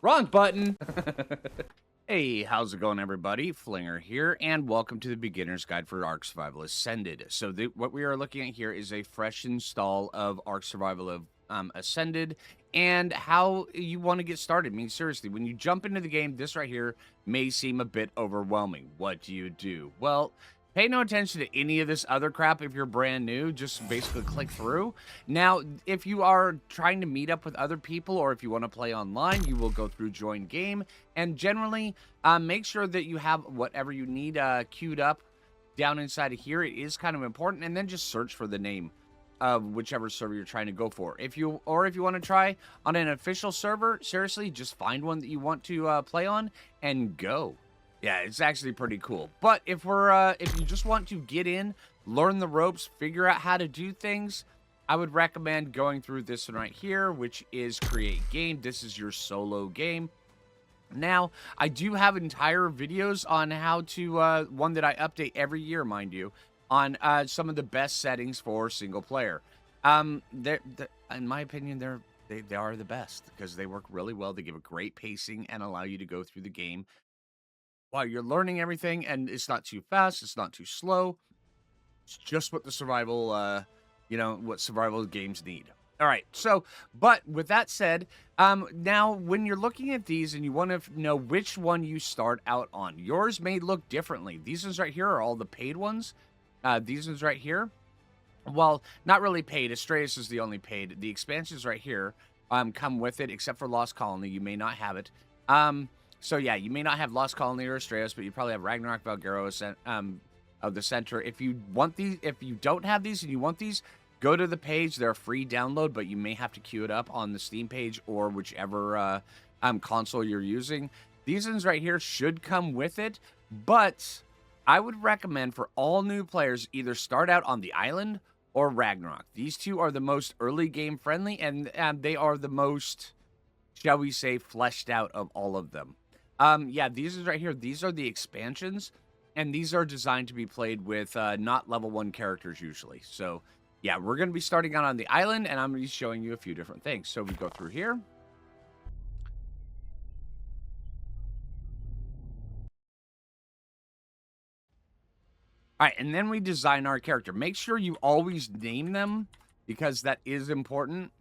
Wrong button. Hey, how's it going, everybody? Phlinger here, and welcome to the Beginner's Guide for Ark Survival Ascended. So what we are looking at here is a fresh install of Ark Survival of Ascended, and how you want to get started. I mean, seriously, when you jump into the game, this right here may seem a bit overwhelming. What do you do? Well, pay no attention to any of this other crap if you're brand new. Just basically click through. Now, if you are trying to meet up with other people, or if you want to play online, you will go through join game. And generally, make sure that you have whatever you need queued up down inside of here. It is kind of important. And then just search for the name of whichever server you're trying to go for. If you want to try on an official server, seriously, just find one that you want to play on and go. Yeah, it's actually pretty cool. But if you just want to get in, learn the ropes, figure out how to do things, I would recommend going through this one right here, which is create game. This is your solo game. Now, I do have entire videos on how to, one that I update every year, mind you, on some of the best settings for single player. In my opinion, they are the best because they work really well. They give a great pacing and allow you to go through the game while you're learning everything, and it's not too fast, it's not too slow. It's just what the survival, what survival games need. All right, so, but with that said, now when you're looking at these and you want to know which one you start out on, yours may look differently. These ones right here are all the paid ones. These ones right here, well, not really paid. Astraeus is the only paid. The expansions right here come with it, except for Lost Colony. You may not have it. So yeah, you may not have Lost Colony or Astraeus, but you probably have Ragnarok, Valguero, of the Center. If you want these, if you don't have these and you want these, go to the page. They're a free download, but you may have to queue it up on the Steam page or whichever console you're using. These ones right here should come with it, but I would recommend for all new players either start out on the island or Ragnarok. These two are the most early game friendly, and they are the most, shall we say, fleshed out of all of them. Yeah, these are right here. These are the expansions, and these are designed to be played with not level 1 characters usually. So yeah, we're going to be starting out on the island, and I'm going to be showing you a few different things. So we go through here. All right, and then we design our character. Make sure you always name them because that is important.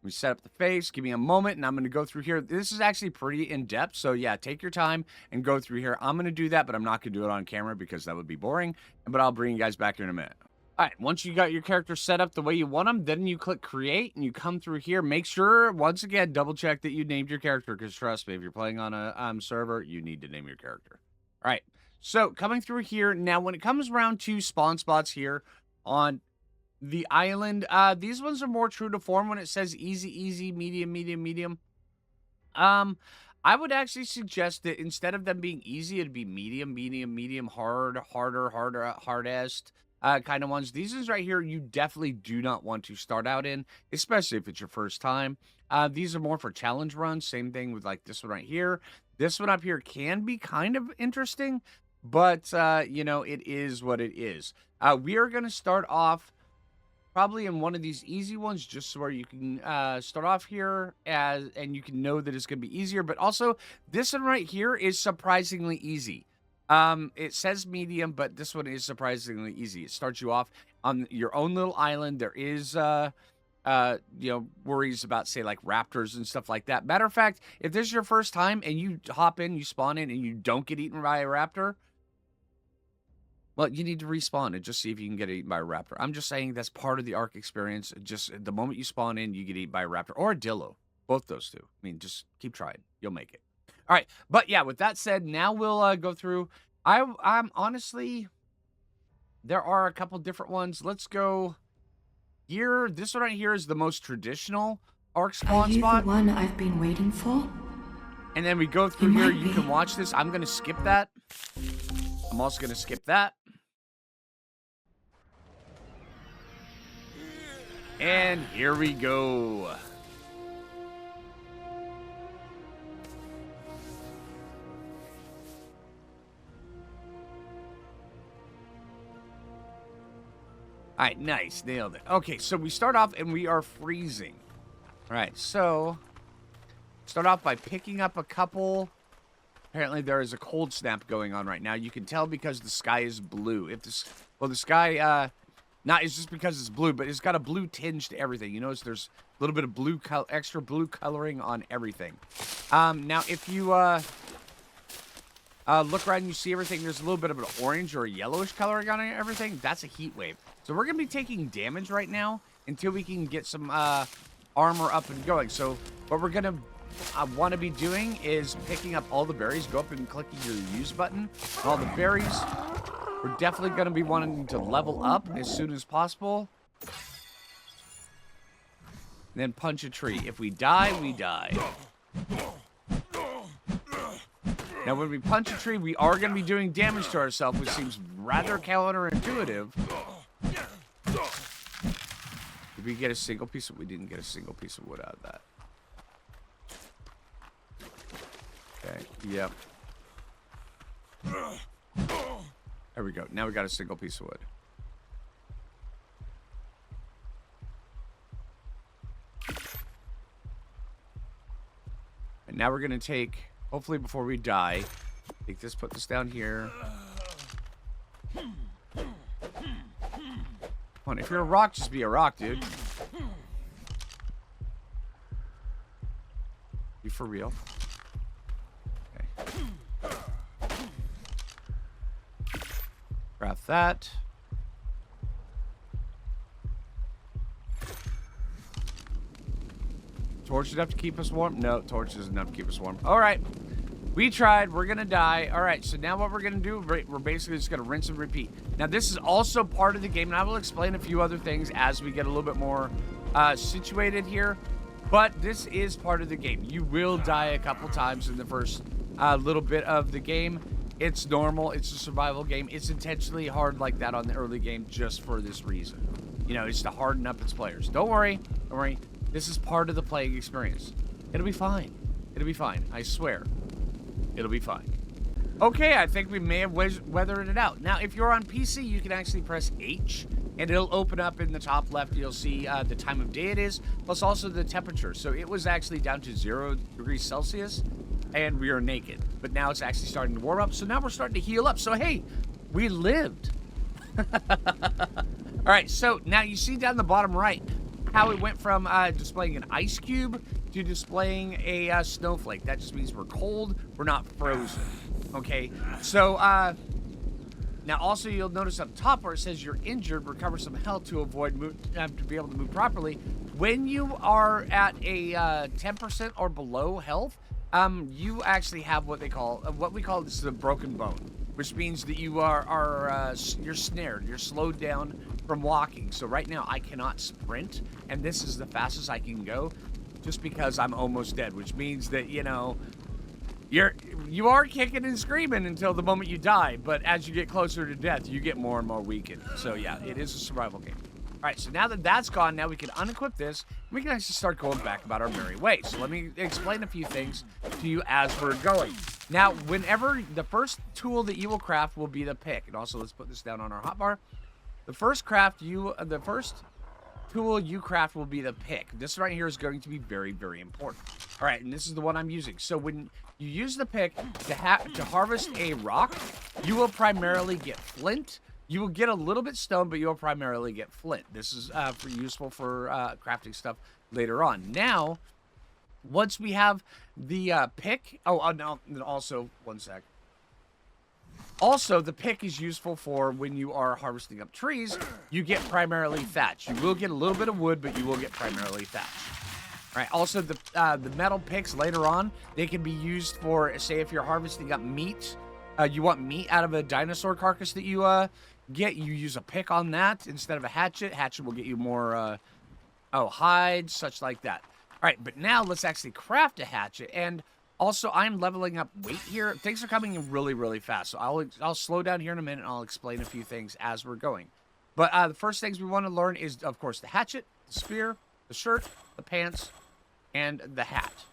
We set up the face. Give me a moment, and I'm going to go through here. This is actually pretty in-depth, so yeah, take your time and go through here. I'm going to do that, but I'm not going to do it on camera because that would be boring, but I'll bring you guys back here in a minute. All right, once you got your character set up the way you want them, then you click create, and you come through here. Make sure, once again, double-check that you named your character, because trust me, if you're playing on a server, you need to name your character. All right. So, coming through here, now when it comes around to spawn spots here on the island, these ones are more true to form when it says easy, easy, medium, medium, medium. I would actually suggest that instead of them being easy, it'd be medium, medium, medium, hard, harder, harder, hardest kind of ones. These ones right here, you definitely do not want to start out in, especially if it's your first time. These are more for challenge runs. Same thing with like this one right here. This one up here can be kind of interesting, but, it is what it is. We are going to start off probably in one of these easy ones, just so where you can start off here, and you can know that it's going to be easier. But also, this one right here is surprisingly easy. It says medium, but this one is surprisingly easy. It starts you off on your own little island. There is worries about, say, like raptors and stuff like that. Matter of fact, if this is your first time and you hop in, you spawn in, and you don't get eaten by a raptor, well, you need to respawn and just see if you can get eaten by a raptor. I'm just saying that's part of the Ark experience. Just the moment you spawn in, you get eaten by a raptor or a dillo. Both those two. I mean, just keep trying. You'll make it. All right. But yeah, with that said, now we'll go through. I'm honestly, there are a couple different ones. Let's go here. This one right here is the most traditional Ark spawn spot. Are you the one I've been waiting for? And then we go through here. You can watch this. I'm going to skip that. I'm also going to skip that. And here we go. All right, nice. Nailed it. Okay, so we start off and we are freezing. All right, so Start off by picking up a couple. Apparently, there is a cold snap going on right now. You can tell because the sky is blue. If this, well, the sky, not it's just because it's blue, but it's got a blue tinge to everything. You notice there's a little bit of blue, extra blue coloring on everything. Now, if you look around and you see everything, there's a little bit of an orange or a yellowish coloring on everything. That's a heat wave. So we're gonna be taking damage right now until we can get some armor up and going. So what we're gonna want to be doing is picking up all the berries. Go up and clicking your use button. All the berries. We're definitely going to be wanting to level up as soon as possible. Then punch a tree. If we die, we die. Now, when we punch a tree, we are going to be doing damage to ourselves, which seems rather counterintuitive. Did we get a single piece of... We didn't get a single piece of wood out of that. Okay, yep. There we go. Now we got a single piece of wood. And now we're going to take, hopefully before we die, take this, put this down here. Come on, if you're a rock, just be a rock, dude. You for real? Craft that. Torch enough to keep us warm? No, torch isn't enough to keep us warm. All right. We tried. We're going to die. All right. So now what we're going to do, we're basically just going to rinse and repeat. Now, this is also part of the game, and I will explain a few other things as we get a little bit more situated here. But this is part of the game. You will die a couple times in the first little bit of the game. It's normal. It's a survival game. It's intentionally hard like that on the early game just for this reason. You know, it's to harden up its players. Don't worry. Don't worry. This is part of the playing experience. It'll be fine. It'll be fine. I swear. It'll be fine. Okay, I think we may have weathered it out. Now, if you're on PC, you can actually press H, and it'll open up in the top left. You'll see the time of day it is, plus also the temperature. So it was actually down to 0 degrees Celsius. And we are naked. But now it's actually starting to warm up. So now we're starting to heal up. So, hey, we lived. All right, so now you see down the bottom right how it went from displaying an ice cube to displaying a snowflake. That just means we're cold. We're not frozen. Okay, so now also you'll notice up top where it says you're injured, recover some health to avoid to be able to move properly. When you are at a 10% or below health, you actually have what we call this the broken bone, which means that you you're snared, you're slowed down from walking. So right now I cannot sprint, and this is the fastest I can go, just because I'm almost dead, which means that you are kicking and screaming until the moment you die. But as you get closer to death, you get more and more weakened. So yeah, it is a survival game. All right, so now that that's gone, now we can unequip this, and we can actually start going back about our merry way. So let me explain a few things to you as we're going. Now, whenever the first tool that you will craft will be the pick, and also let's put this down on our hotbar. The first tool you craft will be the pick. This right here is going to be very, very important. All right, and this is the one I'm using. So when you use the pick to harvest a rock, you will primarily get flint. You will get a little bit stone, but you'll primarily get flint. This is useful for crafting stuff later on. Now, once we have the pick... no, also, one sec. Also, the pick is useful for when you are harvesting up trees. You get primarily thatch. You will get a little bit of wood, but you will get primarily thatch. All right, also, the metal picks later on, they can be used for, say, if you're harvesting up meat, you want meat out of a dinosaur carcass that you... you use a pick on that instead of a hatchet. Hatchet will get you more hide, such like that. All right, but now let's actually craft a hatchet. And also, I'm leveling up weight here. Things are coming in really, really fast. So I'll slow down here in a minute, and I'll explain a few things as we're going. But the first things we want to learn is, of course, the hatchet, the spear, the shirt, the pants, and the hat.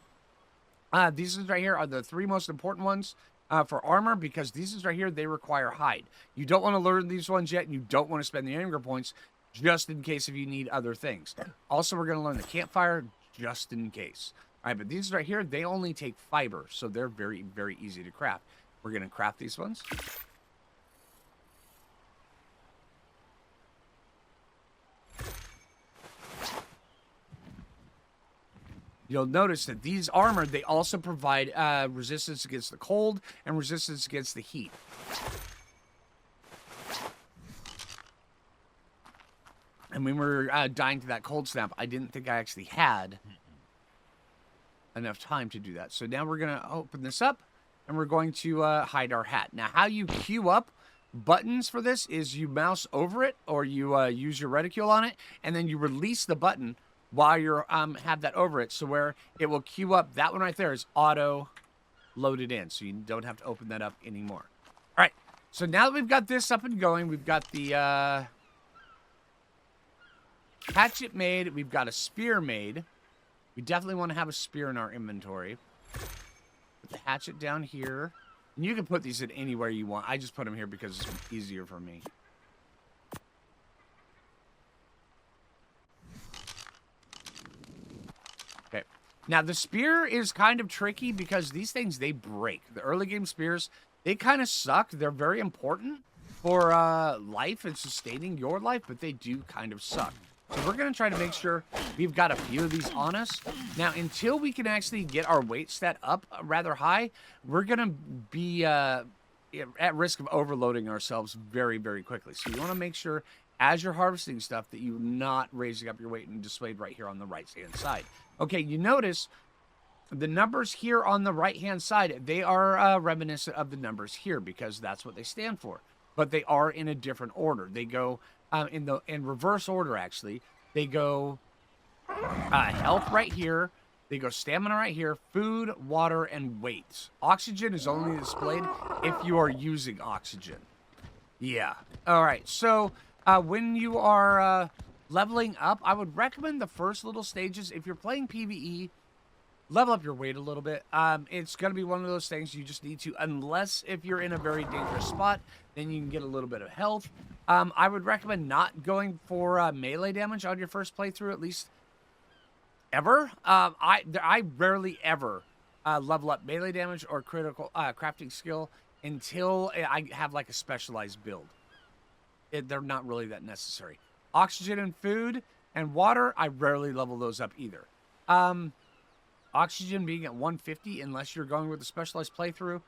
These ones right here are the 3 most important ones. For armor, because these ones right here, they require hide. You don't want to learn these ones yet, and you don't want to spend the anger points just in case if you need other things. Also, we're going to learn the campfire just in case. All right, but these right here, they only take fiber, so they're very, very easy to craft. We're going to craft these ones. You'll notice that these armor, they also provide resistance against the cold and resistance against the heat. And when we were dying to that cold snap, I didn't think I actually had enough time to do that. So now we're going to open this up, and we're going to hide our hat. Now, how you queue up buttons for this is you mouse over it, or you use your reticule on it, and then you release the button while you're have that over it, so where it will queue up. That one right there is auto loaded in, so you don't have to open that up anymore. All right, so now that we've got this up and going, we've got the hatchet made, we've got a spear made. We definitely want to have a spear in our inventory. Put the hatchet down here. And you can put these in anywhere you want. I just put them here because it's easier for me. Okay. Now, the spear is kind of tricky because these things, they break. The early game spears, they kind of suck. They're very important for life and sustaining your life, but they do kind of suck. So we're going to try to make sure we've got a few of these on us. Now, until we can actually get our weight stat up rather high, we're going to be at risk of overloading ourselves very, very quickly. So you want to make sure as you're harvesting stuff that you're not raising up your weight and displayed right here on the right-hand side. Okay, you notice the numbers here on the right-hand side, they are reminiscent of the numbers here because that's what they stand for. But they are in a different order. They go in reverse order, actually. They go health right here. They go stamina right here, food, water, and weight. Oxygen is only displayed if you are using oxygen. Yeah. All right. So when you are leveling up, I would recommend the first little stages. If you're playing PvE, level up your weight a little bit. It's going to be one of those things you just need to, unless if you're in a very dangerous spot, then you can get a little bit of health. I would recommend not going for melee damage on your first playthrough, at least ever. I rarely ever level up melee damage or critical crafting skill until I have like a specialized build. They're not really that necessary. Oxygen and food and water, I rarely level those up either. Oxygen being at 150, unless you're going with a specialized playthrough,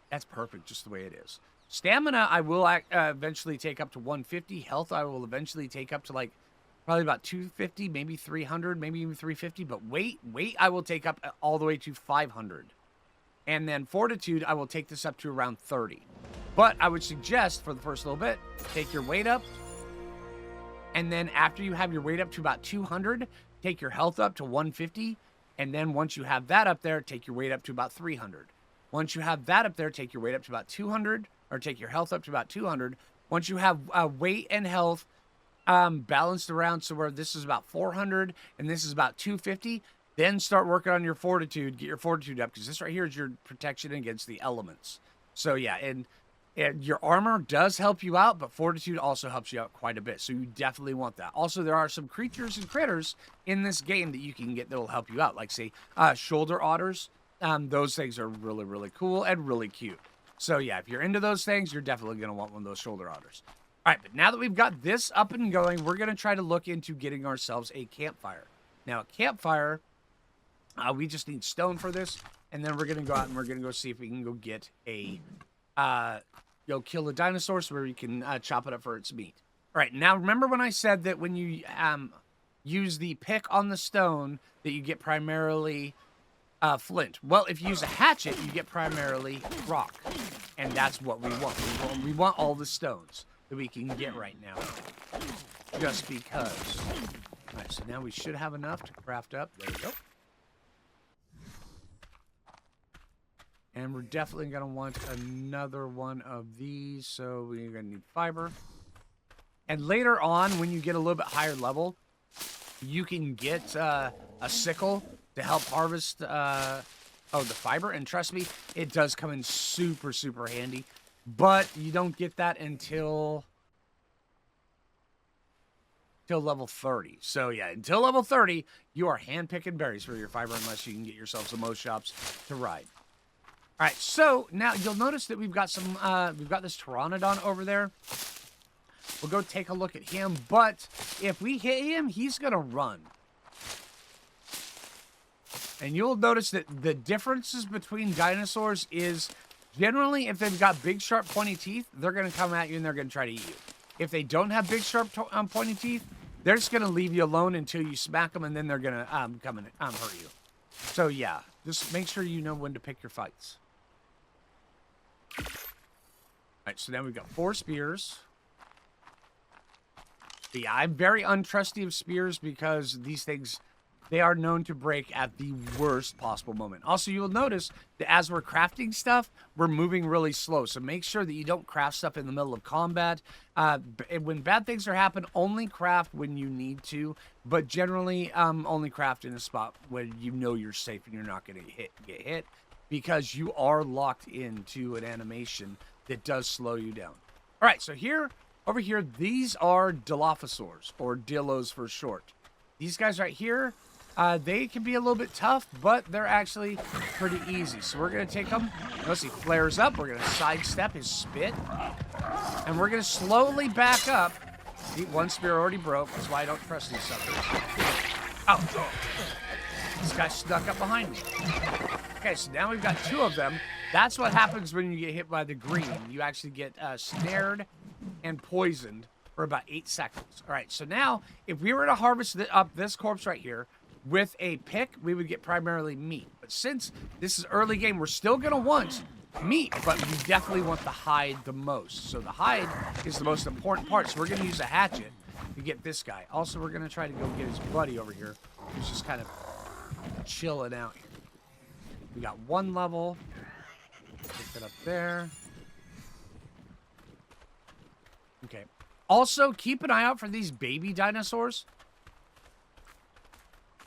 that's perfect just the way it is. Stamina, I will eventually take up to 150. Health, I will eventually take up to like probably about 250, maybe 300, maybe even 350. But weight, I will take up all the way to 500. And then fortitude, I will take this up to around 30. But I would suggest for the first little bit, take your weight up. And then after you have your weight up to about 200, take your health up to 150. And then once you have that up there, take your weight up to about 300. Once you have that up there, take your weight up to about 200, or take your health up to about 200. Once you have weight and health balanced around, so where this is about 400 and this is about 250, then start working on your fortitude. Get your fortitude up, because this right here is your protection against the elements. So yeah, and your armor does help you out, but fortitude also helps you out quite a bit. So you definitely want that. Also, there are some creatures and critters in this game that you can get that will help you out. Like, say, shoulder otters. Those things are really, really cool and really cute. So yeah, if you're into those things, you're definitely going to want one of those shoulder otters. All right, but now that we've got this up and going, we're going to try to look into getting ourselves a campfire. Now, a campfire, we just need stone for this, and then we're going to go out and we're going to go see if we can go get a... kill a dinosaur so where you can chop it up for its meat. All right, now remember when I said that when you use the pick on the stone that you get primarily flint? Well, if you use a hatchet, you get primarily rock, and that's what we want. We want all the stones that we can get right now, just because. All right, so now we should have enough to craft up. There we go. And we're definitely going to want another one of these, so we're going to need fiber. And later on, when you get a little bit higher level, you can get a sickle to help harvest the fiber. And trust me, it does come in super, super handy. But you don't get that until till level 30. So yeah, until level 30, you are hand-picking berries for your fiber unless you can get yourself some Mo shops to ride. All right, so now you'll notice that we've got this Pteranodon over there. We'll go take a look at him, but if we hit him, he's gonna run. And you'll notice that the differences between dinosaurs is generally if they've got big, sharp, pointy teeth, they're gonna come at you and they're gonna try to eat you. If they don't have big, sharp, pointy teeth, they're just gonna leave you alone until you smack them, and then they're gonna come and hurt you. So yeah, just make sure you know when to pick your fights. All right, so now we've got 4 spears. Yeah, I'm very untrusty of spears because these things, they are known to break at the worst possible moment. Also, you'll notice that as we're crafting stuff, we're moving really slow. So make sure that you don't craft stuff in the middle of combat. When bad things are happening, only craft when you need to. But generally, only craft in a spot where you know you're safe and you're not going to get hit. Because you are locked into an animation that does slow you down. All right, so over here, these are Dilophosaurs, or Dillos for short. These guys right here, they can be a little bit tough, but they're actually pretty easy. So we're going to take them. Notice he flares up. We're going to sidestep his spit. And we're going to slowly back up. See, one spear already broke. That's why I don't trust these suckers. Oh, this guy snuck up behind me. Okay, so now we've got 2 of them. That's what happens when you get hit by the green. You actually get snared and poisoned for about 8 seconds. All right, so now if we were to harvest up this corpse right here with a pick, we would get primarily meat. But since this is early game, we're still going to want meat, but we definitely want the hide the most. So the hide is the most important part. So we're going to use a hatchet to get this guy. Also, we're going to try to go get his buddy over here, who's just kind of chilling out here. We got 1 level. Pick it up there. Okay. Also, keep an eye out for these baby dinosaurs.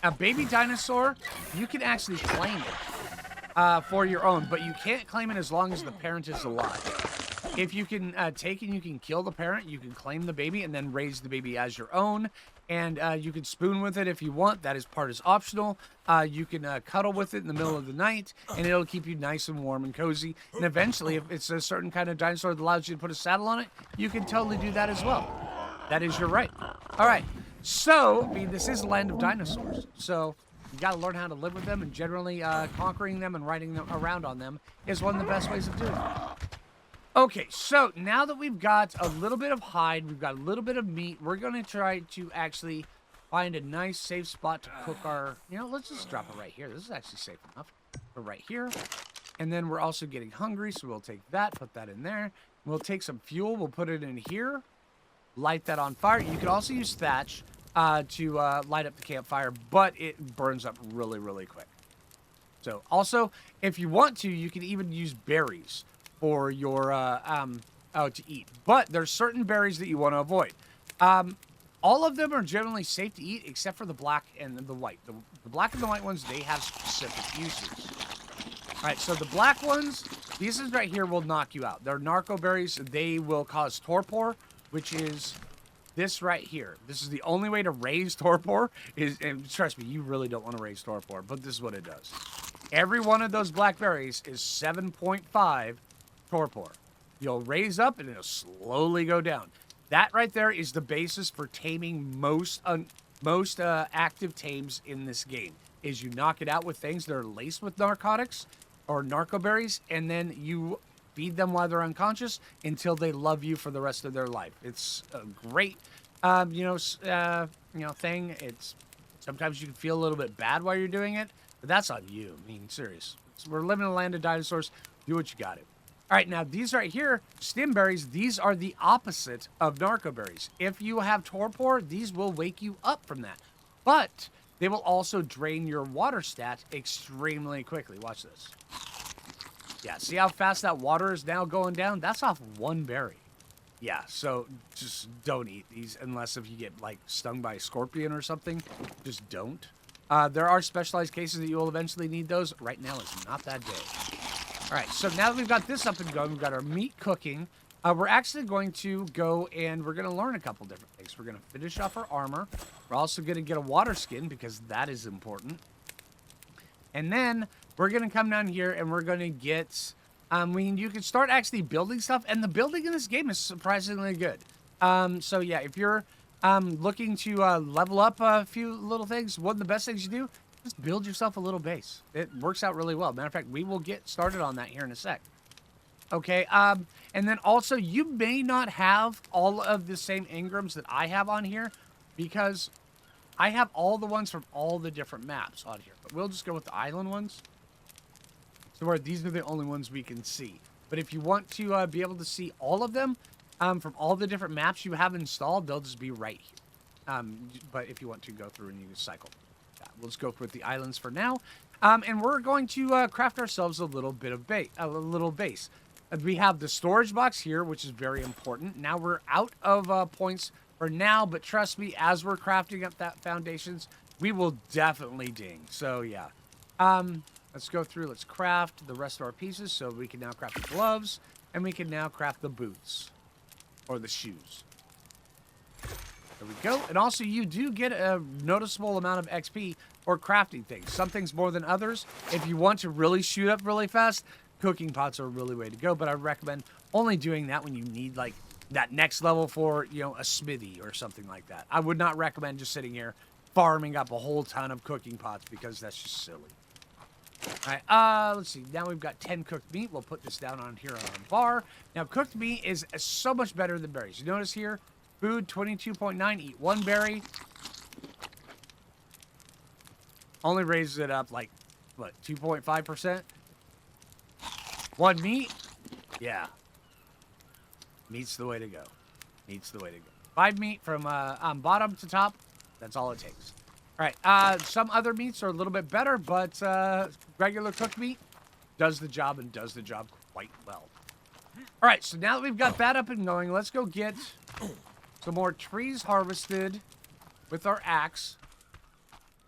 A baby dinosaur, you can actually claim it for your own, but you can't claim it as long as the parent is alive. If you can take and you can kill the parent, you can claim the baby and then raise the baby as your own. And you can spoon with it if you want. That is optional. You can cuddle with it in the middle of the night, and it'll keep you nice and warm and cozy. And eventually, if it's a certain kind of dinosaur that allows you to put a saddle on it, you can totally do that as well. That is your right. All right. So, I mean, this is the land of dinosaurs. So, you got to learn how to live with them, and generally conquering them and riding them around on them is one of the best ways of doing it. Okay, so now that we've got a little bit of hide, we've got a little bit of meat, we're going to try to actually find a nice, safe spot to cook our... You know, let's just drop it right here. This is actually safe enough. But right here. And then we're also getting hungry, so we'll take that, put that in there. We'll take some fuel, we'll put it in here. Light that on fire. You could also use thatch to light up the campfire, but it burns up really, really quick. So, also, if you want to, you can even use berries for your to eat, but there's certain berries that you want to avoid. All of them are generally safe to eat except for the black and the white. The black and the white ones, they have specific uses. All right, so the black ones, these ones right here will knock you out. They're narco berries. They will cause torpor, which is this right here. This is the only way to raise torpor. And trust me, you really don't want to raise torpor, but this is what it does. Every one of those black berries is 7.5 torpor. You'll raise up and it'll slowly go down. That right there is the basis for taming most active tames in this game. Is you knock it out with things that are laced with narcotics or narco berries, and then you feed them while they're unconscious until they love you for the rest of their life. It's a great, thing. It's sometimes you can feel a little bit bad while you're doing it, but that's on you. I mean, serious. We're living in a land of dinosaurs. Do what you got to. All right, now these right here, stim berries, these are the opposite of narco berries. If you have torpor, these will wake you up from that. But they will also drain your water stat extremely quickly. Watch this. Yeah, see how fast that water is now going down? That's off 1 berry. Yeah, so just don't eat these unless if you get, like, stung by a scorpion or something. Just don't. There are specialized cases that you will eventually need those. Right now is not that day. All right, so now that we've got this up and going, we've got our meat cooking. We're actually going to go and we're going to learn a couple different things. We're going to finish off our armor. We're also going to get a water skin because that is important. And then we're going to come down here and we're going to get, you can start actually building stuff. And the building in this game is surprisingly good. So yeah, if you're looking to level up a few little things, one of the best things you do, just build yourself a little base. It works out really well. Matter of fact, we will get started on that here in a sec. Okay, and then also, you may not have all of the same engrams that I have on here, because I have all the ones from all the different maps on here. But we'll just go with the island ones. So where these are the only ones we can see. But if you want to be able to see all of them, from all the different maps you have installed, they'll just be right here. But if you want to go through and you can cycle, we'll just go with the islands for now. And we're going to craft ourselves a little bit of base. We have the storage box here, which is very important. Now we're out of points for now, but trust me, as we're crafting up that foundations, we will definitely ding. So yeah, let's go through. Let's craft the rest of our pieces. So we can now craft the gloves, and we can now craft the boots or the shoes. There we go. And also, you do get a noticeable amount of XP for crafting things. Some things more than others. If you want to really shoot up really fast, cooking pots are a really way to go, but I recommend only doing that when you need like that next level for, you know, a smithy or something like that. I would not recommend just sitting here farming up a whole ton of cooking pots because that's just silly. All right, let's see. Now we've got 10 cooked meat. We'll put this down on here on our bar. Now, cooked meat is so much better than berries. You notice here, food 22.9, eat 1 berry. Only raises it up like, what, 2.5%? 1 meat? Yeah. Meat's the way to go. Meat's the way to go. 5 meat from bottom to top. That's all it takes. All right. Some other meats are a little bit better, but regular cooked meat does the job and does the job quite well. All right. So now that we've got that up and going, let's go get some more trees harvested with our axe.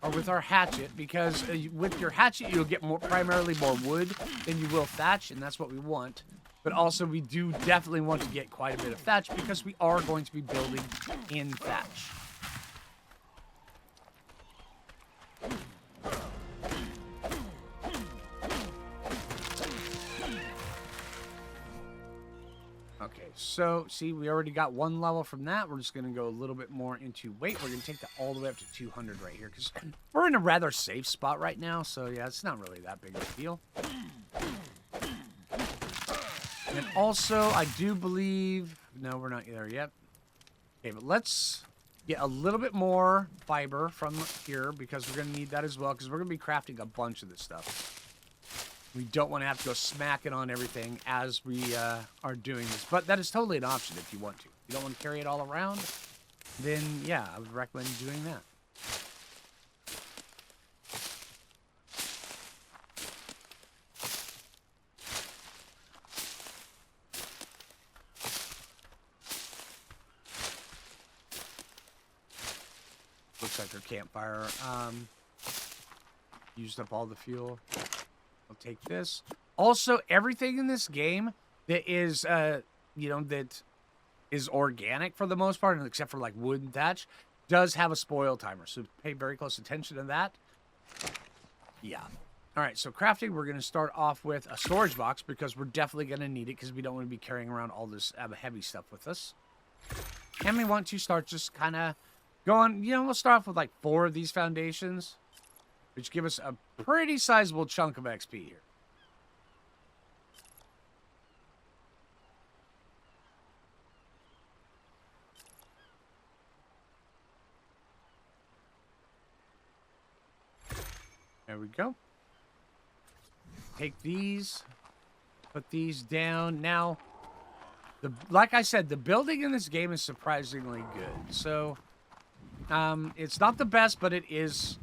Or with our hatchet, because with your hatchet, you'll get primarily more wood than you will thatch, and that's what we want. But also, we do definitely want to get quite a bit of thatch, because we are going to be building in thatch. Okay, so, see, we already got 1 level from that. We're just going to go a little bit more into weight. We're going to take that all the way up to 200 right here, because we're in a rather safe spot right now. So, yeah, it's not really that big of a deal. And also, I do believe... No, we're not there yet. Okay, but let's get a little bit more fiber from here, because we're going to need that as well, because we're going to be crafting a bunch of this stuff. We don't want to have to go smacking on everything as we are doing this. But that is totally an option if you want to. If you don't want to carry it all around, then, yeah, I would recommend doing that. Looks like our campfire used up all the fuel. I'll take this. Also, everything in this game that is, you know, that is organic for the most part, except for like wood and thatch, does have a spoil timer. So pay very close attention to that. Yeah. All right, so crafting, we're going to start off with a storage box because we're definitely going to need it because we don't want to be carrying around all this heavy stuff with us. And we want to start just kind of going, you know, we'll start off with like 4 of these foundations, which give us a pretty sizable chunk of XP here. There we go. Take these, put these down. Now, like I said, the building in this game is surprisingly good. So, it's not the best, but it is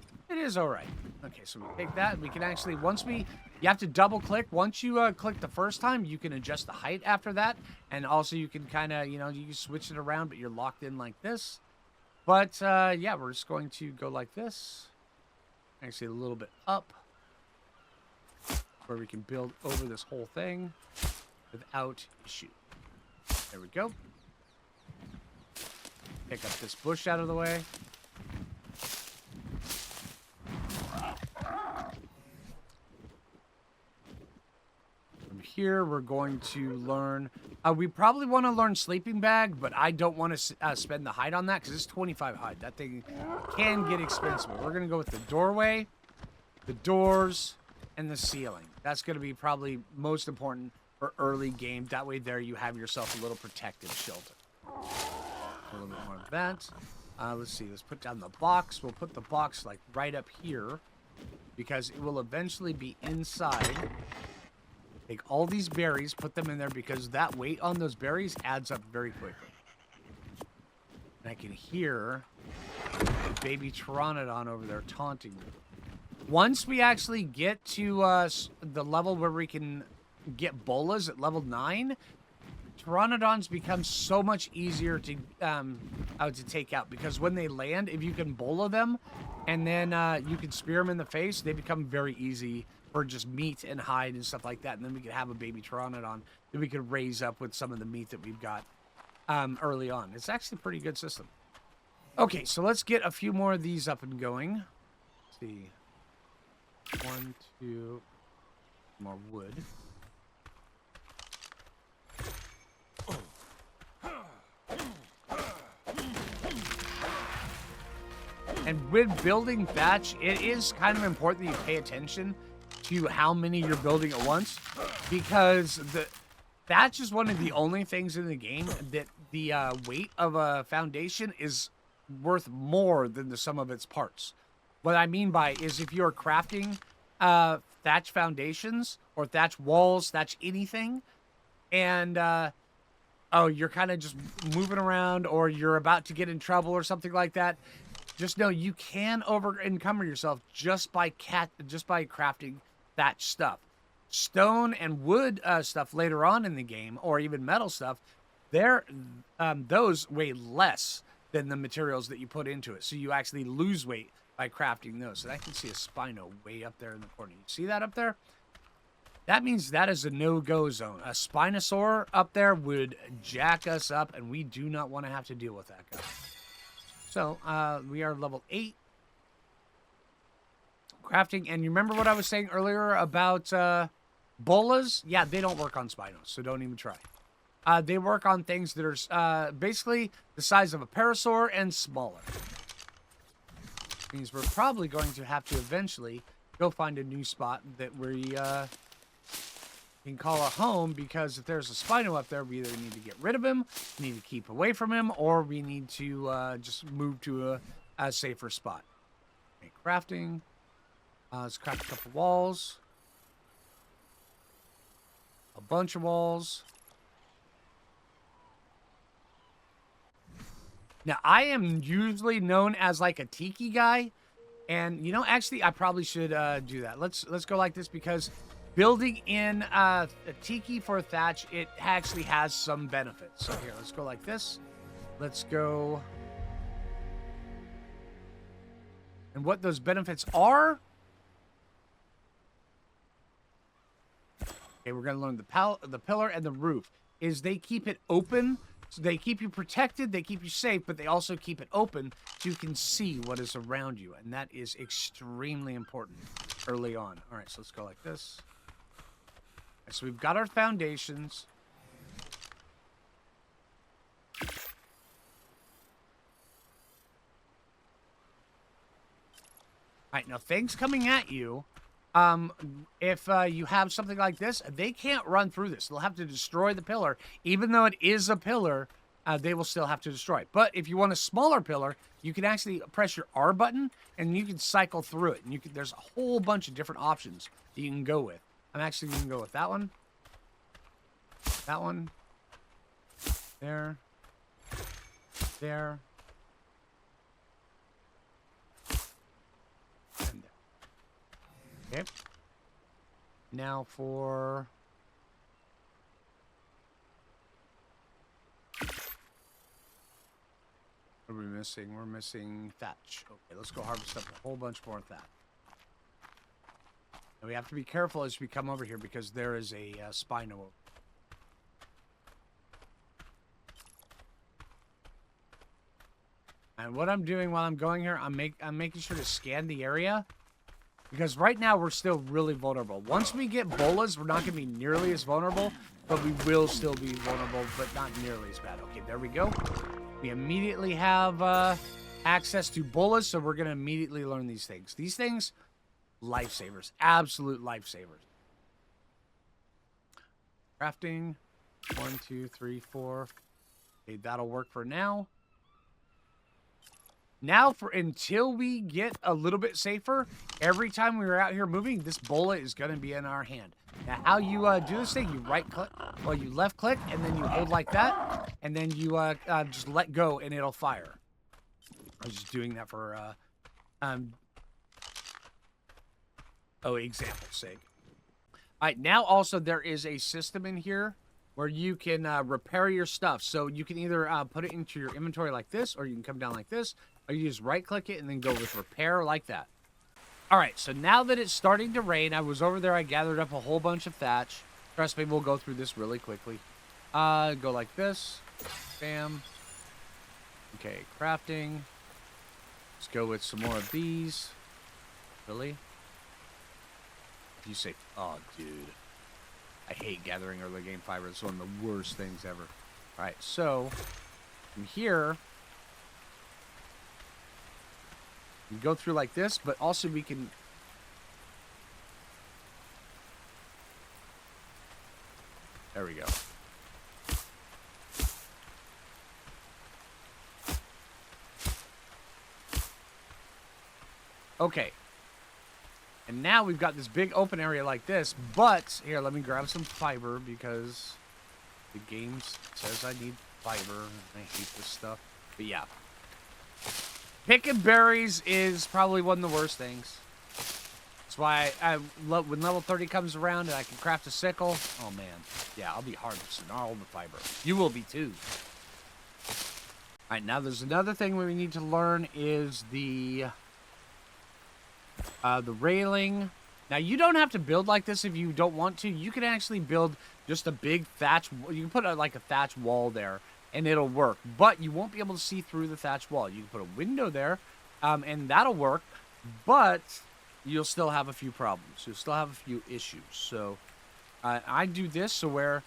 all right. Okay, so we take that. We can actually, you have to double click. Once you click the first time, you can adjust the height after that. And also you can kind of, you know, you can switch it around, but you're locked in like this. But, yeah, we're just going to go like this. Actually, a little bit up. Where we can build over this whole thing without issue. There we go. Pick up this bush out of the way. From here, we're going to learn... we probably want to learn sleeping bag, but I don't want to spend the hide on that because it's 25 hide. That thing can get expensive. We're going to go with the doorway, the doors, and the ceiling. That's going to be probably most important for early game. That way there you have yourself a little protective shelter. A little bit more of that. Let's see. Let's put down the box. We'll put the box like right up here because it will eventually be inside. Take all these berries, put them in there because that weight on those berries adds up very quickly. And I can hear the baby Pteranodon over there taunting me. Once we actually get to the level where we can get bolas at level 9, Pteranodons become so much easier to take out because when they land, if you can bola them and then you can spear them in the face, they become very easy for just meat and hide and stuff like that. And then we could have a baby Pteranodon that we could raise up with some of the meat that we've got early on. It's actually a pretty good system. Okay, so let's get a few more of these up and going. Let's see. 1, 2, more wood. And with building thatch, it is kind of important that you pay attention to how many you're building at once, because the thatch is one of the only things in the game that the weight of a foundation is worth more than the sum of its parts. What I mean by is if you're crafting thatch foundations or thatch walls, thatch anything, and you're kind of just moving around or you're about to get in trouble or something like that, just know you can over-encumber yourself just by crafting thatch stuff. Stone and wood stuff later on in the game, or even metal stuff, those weigh less than the materials that you put into it. So you actually lose weight by crafting those. And I can see a Spino way up there in the corner. You see that up there? That means that is a no-go zone. A Spinosaur up there would jack us up, and we do not want to have to deal with that guy. So, we are level 8. Crafting, and you remember what I was saying earlier about bolas? Yeah, they don't work on Spinos, so don't even try. They work on things that are basically the size of a parasaur and smaller. Means we're probably going to have to eventually go find a new spot that we can call a home, because if there's a Spino up there, we either need to get rid of him, need to keep away from him, or we need to just move to a safer spot. Okay, crafting. Let's craft a couple walls. A bunch of walls. Now, I am usually known as like a tiki guy. And, you know, actually, I probably should do that. Let's go like this, because building in a tiki for a thatch, it actually has some benefits. So here, let's go like this. Let's go. And what those benefits are... Okay, we're going to learn the pillar and the roof. Is they keep it open, so they keep you protected, they keep you safe, but they also keep it open so you can see what is around you. And that is extremely important early on. All right, so let's go like this. Okay, so we've got our foundations. All right, now things coming at you... if you have something like this, they can't run through this. They'll have to destroy the pillar. Even though it is a pillar, they will still have to destroy it. But if you want a smaller pillar, you can actually press your R button, and you can cycle through it. And there's a whole bunch of different options that you can go with. I'm actually going to go with that one. That one. There. There. And there. Okay. Now for... What are we missing? We're missing thatch. Okay, let's go harvest up a whole bunch more of that. And we have to be careful as we come over here, because there is a Spino. And what I'm doing while I'm going here, I'm making sure to scan the area. Because right now, we're still really vulnerable. Once we get bolas, we're not going to be nearly as vulnerable. But we will still be vulnerable, but not nearly as bad. Okay, there we go. We immediately have access to bolas, so we're going to immediately learn these things. These things, lifesavers. Absolute lifesavers. Crafting. 1, 2, 3, 4. Okay, that'll work for now. Now, until we get a little bit safer, every time we are out here moving, this bola is going to be in our hand. Now, how you do this thing, you right-click, well, you left-click, and then you hold like that, and then you just let go, and it'll fire. I was just doing that for, example's sake. All right, now also there is a system in here where you can repair your stuff. So you can either put it into your inventory like this, or you can come down like this, or you just right-click it and then go with repair like that. All right, so now that it's starting to rain, I was over there, I gathered up a whole bunch of thatch. Trust me, we'll go through this really quickly. Go like this. Bam. Okay, crafting. Let's go with some more of these. Really? You say, oh, dude. I hate gathering early game fiber. It's one of the worst things ever. All right, so from here, we go through like this, but also we can... There we go. Okay. And now we've got this big open area like this, but... Here, let me grab some fiber because the game says I need fiber. I hate this stuff. But yeah. Picking berries is probably one of the worst things. That's why I love when level 30 comes around and I can craft a sickle. Oh, man. Yeah, I'll be harvesting all the fiber. You will be, too. All right, now there's another thing we need to learn is the railing. Now, you don't have to build like this if you don't want to. You can actually build just a big thatch. You can put like a thatch wall there, and it'll work. But you won't be able to see through the thatch wall. You can put a window there, and that'll work. But you'll still have a few problems. You'll still have a few issues. So I do this so where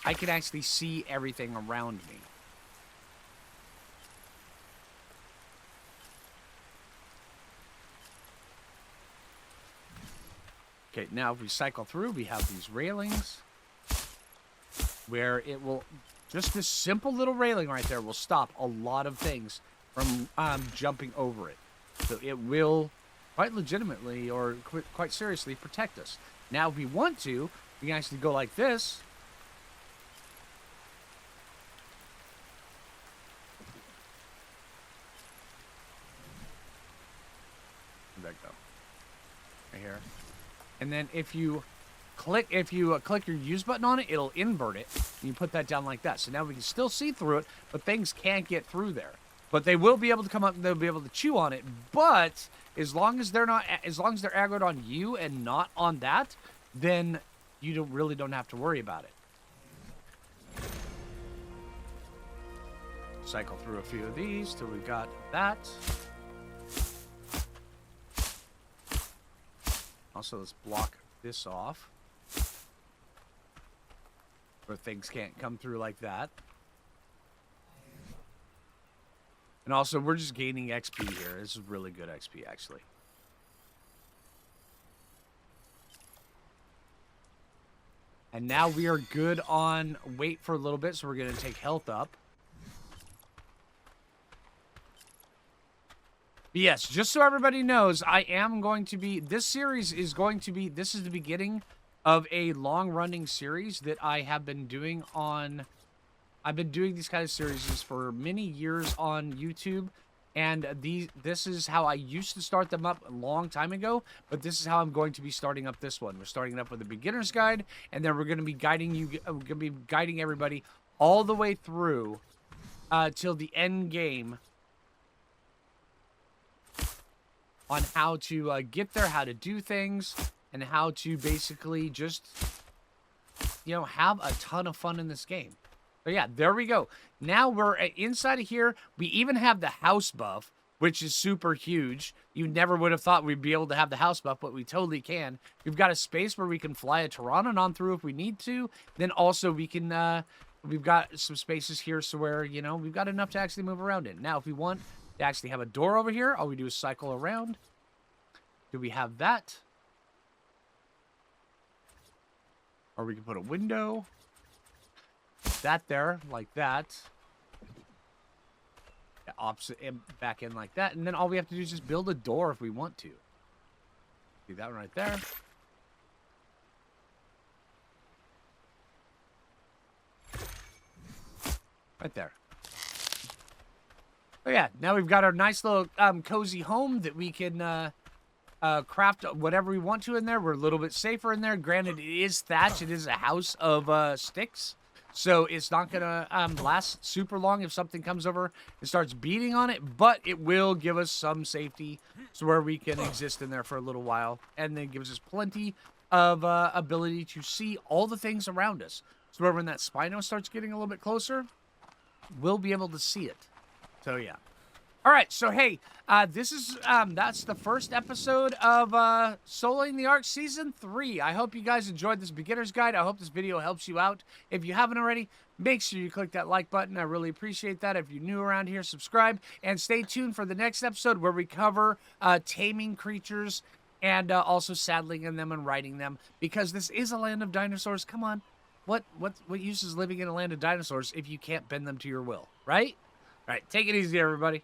I can actually see everything around me. Okay, now if we cycle through, we have these railings where it will, just this simple little railing right there will stop a lot of things from jumping over it. So it will quite legitimately or quite seriously protect us. Now, if we want to, we can actually go like this. Where'd that go? Right here. And then if you click your use button on it, it'll invert it. And you put that down like that. So now we can still see through it, but things can't get through there. But they will be able to come up and they'll be able to chew on it. But as long as they're aggroed on you and not on that, then you really don't have to worry about it. Cycle through a few of these till we got that. Also, let's block this off where things can't come through like that. And also, we're just gaining XP here. This is really good XP, actually. And now we are good on wait for a little bit, so we're going to take health up. But yes, just so everybody knows, I am going to be... This series is going to be... This is the beginning of a long-running series that I have been doing on... I've been doing these kind of series for many years on YouTube, and this is how I used to start them up a long time ago, but this is how I'm going to be starting up this one. We're starting it up with a beginner's guide, and then we're going to be guiding everybody all the way through till the end game on how to get there, how to do things, and how to basically just, have a ton of fun in this game. So yeah, there we go. Now we're inside of here. We even have the house buff, which is super huge. You never would have thought we'd be able to have the house buff, but we totally can. We've got a space where we can fly a Pteranodon through if we need to. Then also we can, we've got some spaces here so where, you know, we've got enough to actually move around in. Now, if we want to actually have a door over here, all we do is cycle around. Do we have that? Or we can put a window. That there, like that. Opposite and back in like that, and then all we have to do is just build a door if we want to. See that one right there. Right there. Oh yeah, now we've got our nice little cozy home that we can craft whatever we want to in there. We're a little bit safer in there. Granted, it is thatch. It is a house of sticks. So it's not going to last super long if something comes over and starts beating on it, but it will give us some safety so where we can exist in there for a little while, and then gives us plenty of ability to see all the things around us. So where when that Spino starts getting a little bit closer, we'll be able to see it. So yeah. All right, so hey, this is that's the first episode of Soloing the Ark Season 3. I hope you guys enjoyed this beginner's guide. I hope this video helps you out. If you haven't already, make sure you click that like button. I really appreciate that. If you're new around here, subscribe, and stay tuned for the next episode where we cover taming creatures and also saddling them and riding them, because this is a land of dinosaurs. Come on, what use is living in a land of dinosaurs if you can't bend them to your will, right? All right, take it easy, everybody.